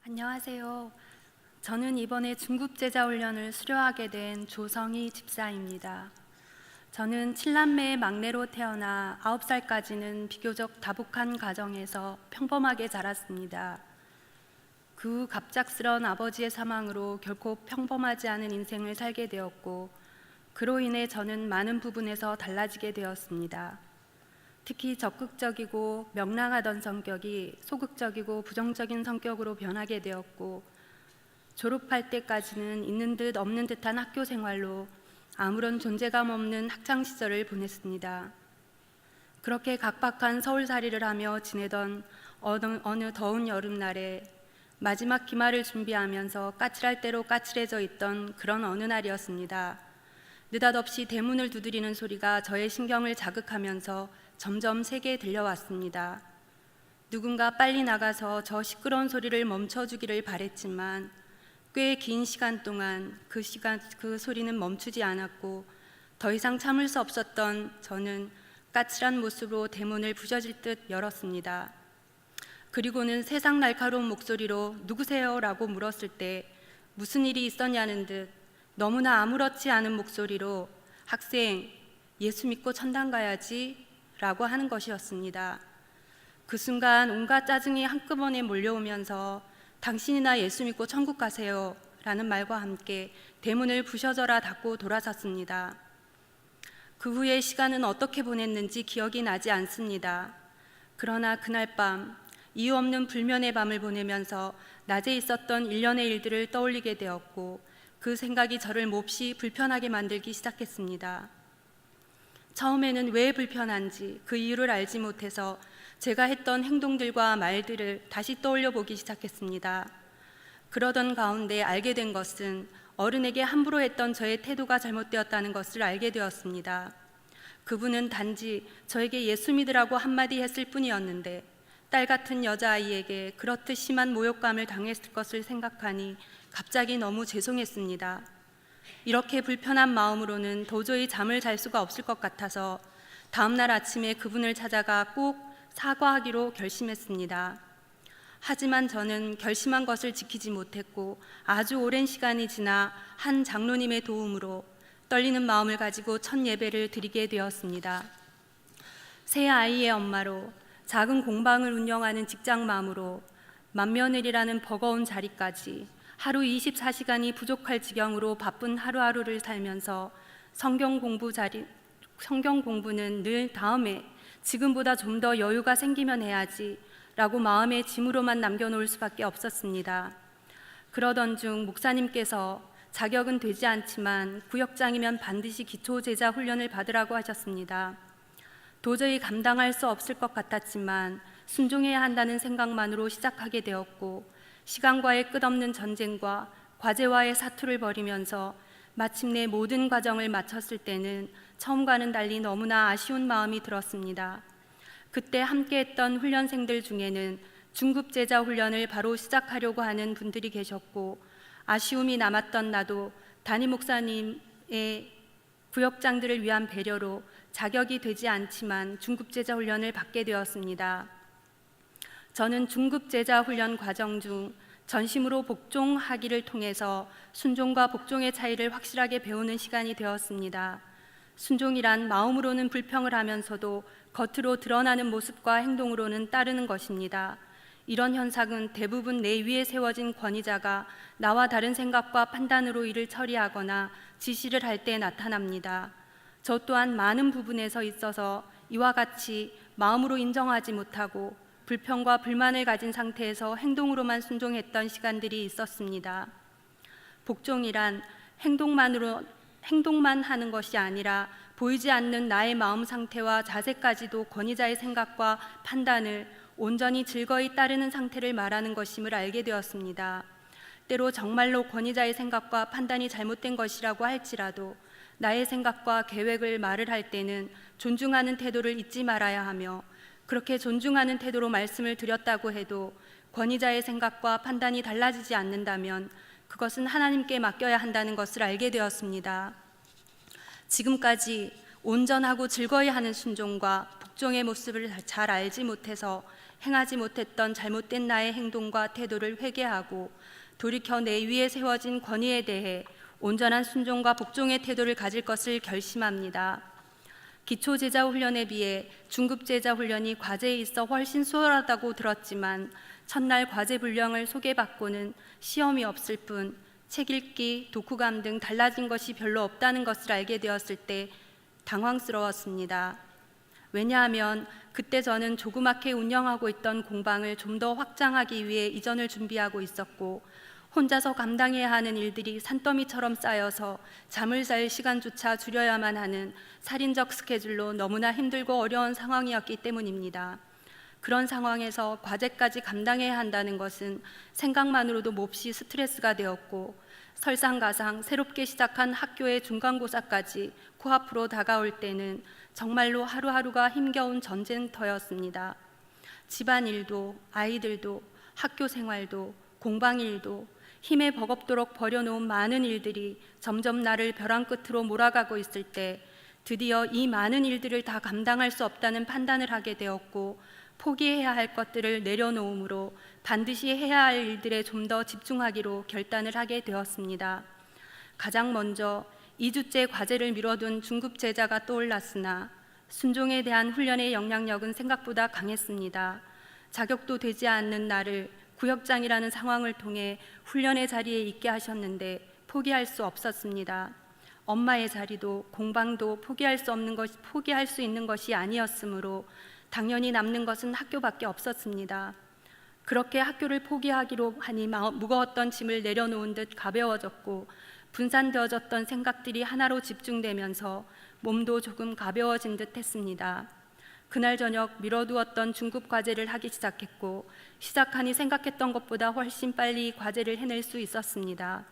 안녕하세요. 저는 이번에 중급제자훈련을 수료하게 된 조성희 집사입니다. 저는 7남매의 막내로 태어나 9살까지는 비교적 다복한 가정에서 평범하게 자랐습니다. 그 후 갑작스런 아버지의 사망으로 결코 평범하지 않은 인생을 살게 되었고, 그로 인해 저는 많은 부분에서 달라지게 되었습니다. 특히 적극적이고 명랑하던 성격이 소극적이고 부정적인 성격으로 변하게 되었고, 졸업할 때까지는 있는 듯 없는 듯한 학교 생활로 아무런 존재감 없는 학창시절을 보냈습니다. 그렇게 각박한 서울살이를 하며 지내던 어느 더운 여름날에 마지막 기말을 준비하면서 까칠할 대로 까칠해져 있던 그런 어느 날이었습니다. 느닷없이 대문을 두드리는 소리가 저의 신경을 자극하면서 점점 세게 들려왔습니다. 누군가 빨리 나가서 저 시끄러운 소리를 멈춰주기를 바랬지만 꽤 긴 시간 동안 그 소리는 멈추지 않았고, 더 이상 참을 수 없었던 저는 까칠한 모습으로 대문을 부셔질 듯 열었습니다. 그리고는 세상 날카로운 목소리로 "누구세요?" 라고 물었을 때 무슨 일이 있었냐는 듯 너무나 아무렇지 않은 목소리로 "학생, 예수 믿고 천당 가야지" 라고 하는 것이었습니다. 그 순간 온갖 짜증이 한꺼번에 몰려오면서 "당신이나 예수 믿고 천국 가세요" 라는 말과 함께 대문을 부셔져라 닫고 돌아섰습니다. 그 후의 시간은 어떻게 보냈는지 기억이 나지 않습니다. 그러나 그날 밤, 이유 없는 불면의 밤을 보내면서 낮에 있었던 일련의 일들을 떠올리게 되었고, 그 생각이 저를 몹시 불편하게 만들기 시작했습니다. 처음에는 왜 불편한지 그 이유를 알지 못해서 제가 했던 행동들과 말들을 다시 떠올려 보기 시작했습니다. 그러던 가운데 알게 된 것은 어른에게 함부로 했던 저의 태도가 잘못되었다는 것을 알게 되었습니다. 그분은 단지 저에게 예수 믿으라고 한마디 했을 뿐이었는데 딸 같은 여자아이에게 그렇듯 심한 모욕감을 당했을 것을 생각하니 갑자기 너무 죄송했습니다. 이렇게 불편한 마음으로는 도저히 잠을 잘 수가 없을 것 같아서 다음날 아침에 그분을 찾아가 꼭 사과하기로 결심했습니다. 하지만 저는 결심한 것을 지키지 못했고, 아주 오랜 시간이 지나 한 장로님의 도움으로 떨리는 마음을 가지고 첫 예배를 드리게 되었습니다. 세 아이의 엄마로, 작은 공방을 운영하는 직장맘으로, 맏며느리라는 버거운 자리까지 하루 24시간이 부족할 지경으로 바쁜 하루하루를 살면서 성경 공부는 늘 다음에 지금보다 좀 더 여유가 생기면 해야지 라고 마음의 짐으로만 남겨놓을 수밖에 없었습니다. 그러던 중 목사님께서 자격은 되지 않지만 구역장이면 반드시 기초제자 훈련을 받으라고 하셨습니다. 도저히 감당할 수 없을 것 같았지만 순종해야 한다는 생각만으로 시작하게 되었고, 시간과의 끝없는 전쟁과 과제와의 사투를 벌이면서 마침내 모든 과정을 마쳤을 때는 처음과는 달리 너무나 아쉬운 마음이 들었습니다. 그때 함께했던 훈련생들 중에는 중급제자 훈련을 바로 시작하려고 하는 분들이 계셨고, 아쉬움이 남았던 나도 담임 목사님의 구역장들을 위한 배려로 자격이 되지 않지만 중급제자 훈련을 받게 되었습니다. 저는 중급제자 훈련 과정 중 전심으로 복종하기를 통해서 순종과 복종의 차이를 확실하게 배우는 시간이 되었습니다. 순종이란 마음으로는 불평을 하면서도 겉으로 드러나는 모습과 행동으로는 따르는 것입니다. 이런 현상은 대부분 내 위에 세워진 권위자가 나와 다른 생각과 판단으로 일을 처리하거나 지시를 할 때 나타납니다. 저 또한 많은 부분에서 있어서 이와 같이 마음으로 인정하지 못하고 불평과 불만을 가진 상태에서 행동으로만 순종했던 시간들이 있었습니다. 복종이란 행동만 하는 것이 아니라 보이지 않는 나의 마음 상태와 자세까지도 권위자의 생각과 판단을 온전히 즐거이 따르는 상태를 말하는 것임을 알게 되었습니다. 때로 정말로 권위자의 생각과 판단이 잘못된 것이라고 할지라도 나의 생각과 계획을 말을 할 때는 존중하는 태도를 잊지 말아야 하며, 그렇게 존중하는 태도로 말씀을 드렸다고 해도 권위자의 생각과 판단이 달라지지 않는다면 그것은 하나님께 맡겨야 한다는 것을 알게 되었습니다. 지금까지 온전하고 즐거이 하는 순종과 복종의 모습을 잘 알지 못해서 행하지 못했던 잘못된 나의 행동과 태도를 회개하고 돌이켜 내 위에 세워진 권위에 대해 온전한 순종과 복종의 태도를 가질 것을 결심합니다. 기초 제자 훈련에 비해 중급 제자 훈련이 과제에 있어 훨씬 수월하다고 들었지만 첫날 과제 분량을 소개받고는 시험이 없을 뿐 책 읽기, 독후감 등 달라진 것이 별로 없다는 것을 알게 되었을 때 당황스러웠습니다. 왜냐하면 그때 저는 조그맣게 운영하고 있던 공방을 좀 더 확장하기 위해 이전을 준비하고 있었고 혼자서 감당해야 하는 일들이 산더미처럼 쌓여서 잠을 잘 시간조차 줄여야만 하는 살인적 스케줄로 너무나 힘들고 어려운 상황이었기 때문입니다. 그런 상황에서 과제까지 감당해야 한다는 것은 생각만으로도 몹시 스트레스가 되었고 설상가상 새롭게 시작한 학교의 중간고사까지 코앞으로 다가올 때는 정말로 하루하루가 힘겨운 전쟁터였습니다. 집안일도 아이들도 학교 생활도 공방일도 힘에 버겁도록 버려놓은 많은 일들이 점점 나를 벼랑 끝으로 몰아가고 있을 때 드디어 이 많은 일들을 다 감당할 수 없다는 판단을 하게 되었고 포기해야 할 것들을 내려놓음으로 반드시 해야 할 일들에 좀 더 집중하기로 결단을 하게 되었습니다. 가장 먼저 2주째 과제를 미뤄둔 중급 제자가 떠올랐으나 순종에 대한 훈련의 영향력은 생각보다 강했습니다. 자격도 되지 않는 나를 구역장이라는 상황을 통해 훈련의 자리에 있게 하셨는데 포기할 수 없었습니다. 엄마의 자리도 공방도 포기할 수 있는 것이 아니었으므로 당연히 남는 것은 학교밖에 없었습니다. 그렇게 학교를 포기하기로 하니 무거웠던 짐을 내려놓은 듯 가벼워졌고 분산되어졌던 생각들이 하나로 집중되면서 몸도 조금 가벼워진 듯 했습니다. 그날 저녁 미뤄두었던 중급 과제를 하기 시작했고 시작하니 생각했던 것보다 훨씬 빨리 과제를 해낼 수 있었습니다.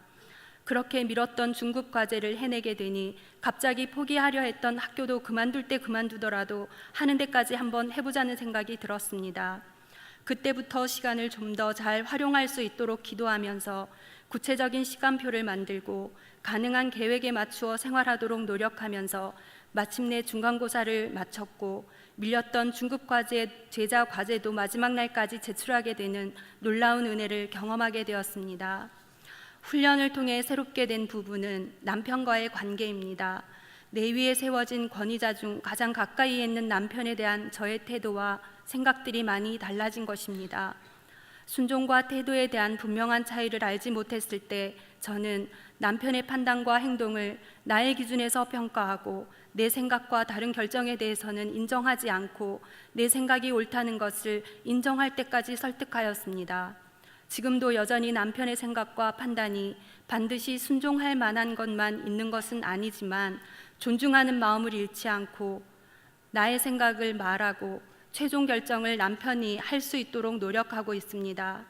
그렇게 미뤘던 중급 과제를 해내게 되니 갑자기 포기하려 했던 학교도 그만둘 때 그만두더라도 하는 데까지 한번 해보자는 생각이 들었습니다. 그때부터 시간을 좀 더 잘 활용할 수 있도록 기도하면서 구체적인 시간표를 만들고 가능한 계획에 맞추어 생활하도록 노력하면서 마침내 중간고사를 마쳤고 밀렸던 중급과제 제자 과제도 마지막 날까지 제출하게 되는 놀라운 은혜를 경험하게 되었습니다. 훈련을 통해 새롭게 된 부분은 남편과의 관계입니다. 내 위에 세워진 권위자 중 가장 가까이에 있는 남편에 대한 저의 태도와 생각들이 많이 달라진 것입니다. 순종과 태도에 대한 분명한 차이를 알지 못했을 때 저는 남편의 판단과 행동을 나의 기준에서 평가하고 내 생각과 다른 결정에 대해서는 인정하지 않고 내 생각이 옳다는 것을 인정할 때까지 설득하였습니다. 지금도 여전히 남편의 생각과 판단이 반드시 순종할 만한 것만 있는 것은 아니지만 존중하는 마음을 잃지 않고 나의 생각을 말하고 최종 결정을 남편이 할 수 있도록 노력하고 있습니다.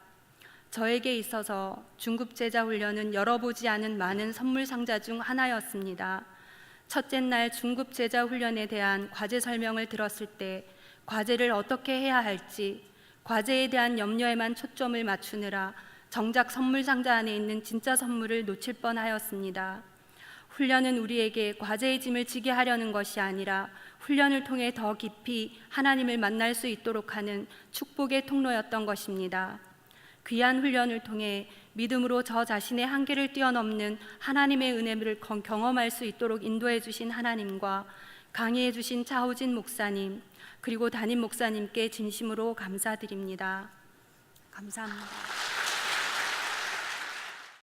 저에게 있어서 중급 제자 훈련은 열어보지 않은 많은 선물 상자 중 하나였습니다. 첫째 날 중급 제자 훈련에 대한 과제 설명을 들었을 때 과제를 어떻게 해야 할지 과제에 대한 염려에만 초점을 맞추느라 정작 선물 상자 안에 있는 진짜 선물을 놓칠 뻔하였습니다. 훈련은 우리에게 과제의 짐을 지게 하려는 것이 아니라 훈련을 통해 더 깊이 하나님을 만날 수 있도록 하는 축복의 통로였던 것입니다. 귀한 훈련을 통해 믿음으로 저 자신의 한계를 뛰어넘는 하나님의 은혜를 경험할 수 있도록 인도해 주신 하나님과 강의해 주신 차호진 목사님 그리고 담임 목사님께 진심으로 감사드립니다. 감사합니다.